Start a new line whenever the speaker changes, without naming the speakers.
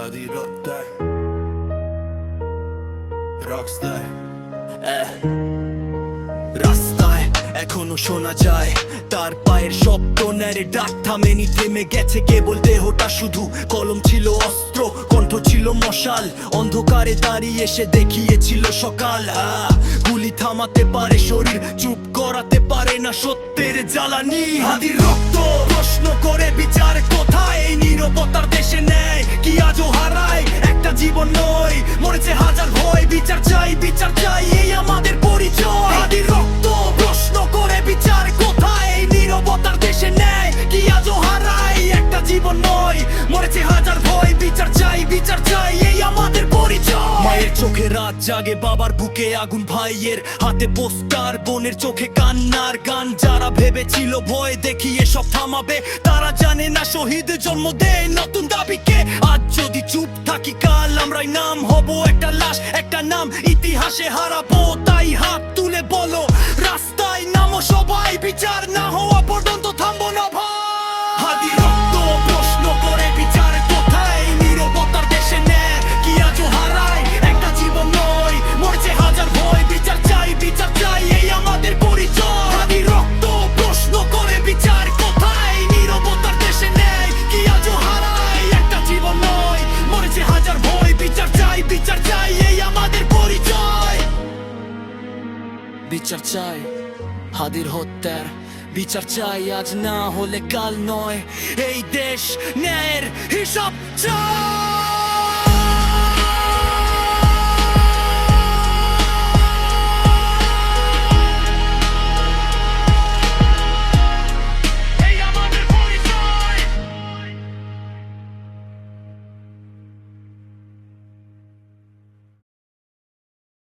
Hadi rock'ta Rockstar রাস্তায় এখনো শোনা যায় তার পায়ের শব্দ, নেড়ে ডাক থামেনি, থেমে গেছে কেবল দেহটা শুধু। কলম ছিল অস্ত্র, কণ্ঠ ছিল মশাল, অন্ধকারে দাঁড়িয়ে সে দেখিয়েছিল সকাল। গুলি থামাতে পারে শরীর, চুপ করাতে পারে না সত্যের জ্বালানি। হাদির রক্ত প্রশ্ন করে বিচার কোথায়? এই নীরবতার দেশে নেয় কি আজও হারায়? একটা জীবন নয়, মরেছে হাজার ভয়। বিচার চাই, বিচার চাই, এই আমাদের পরিচয়। হাদির রক্ত প্রশ্ন করে বিচার কোথায়? এই নীরবতার দেশে নেয় কি আজও হারায়? একটা জীবন নয়, মরেছে হাজার ভয়। বিচার চাই, বিচার চাই, এই আমাদের পরিচয়। মায়ের চোখে রাত জাগে, বাবার বুকে আগুন, ভাইয়ের হাতে পোস্টার, বোনের চোখে কান্নার গান। যারা ভেবেছিল ভয় দেখিয়ে সব থামাবে, তারা জানে না শহীদ জন্ম দেয় নতুন দাবিকে। আজ যদি চুপ থাকি, কাল আমরাই নাম হব একটা লাশ, একটা নাম ইতিহাসে হারাবো। তাই হাত তুলে বলো, রাস্তায় নামো সবাই, বিচার না হওয়া পর্যন্ত থামবো না ভাই। হাদি রক্ত প্রশ্ন করে বিচার কোথায়? নীরবতার দেশে নেয় কি আজও হারায়? একটা জীবন নয়, মরছে হাজার ভয়। বিচার চাই, বিচার চাই, এই আমাদের পরিচয়। হাদি রক্ত প্রশ্ন করে বিচার কোথায়? নীরবতার দেশে নেয় কি আজও হারায়? একটা জীবন নয়, মরেছে হাজার ভয়। বিচার চাই, বিচার চাই, এই আমাদের পরিচয়। বিচার চাই হাদির হত্যার, বিচার চাই আজ না হলে কাল নয়। এই দেশ ন্যায়ের হিসাব চাই।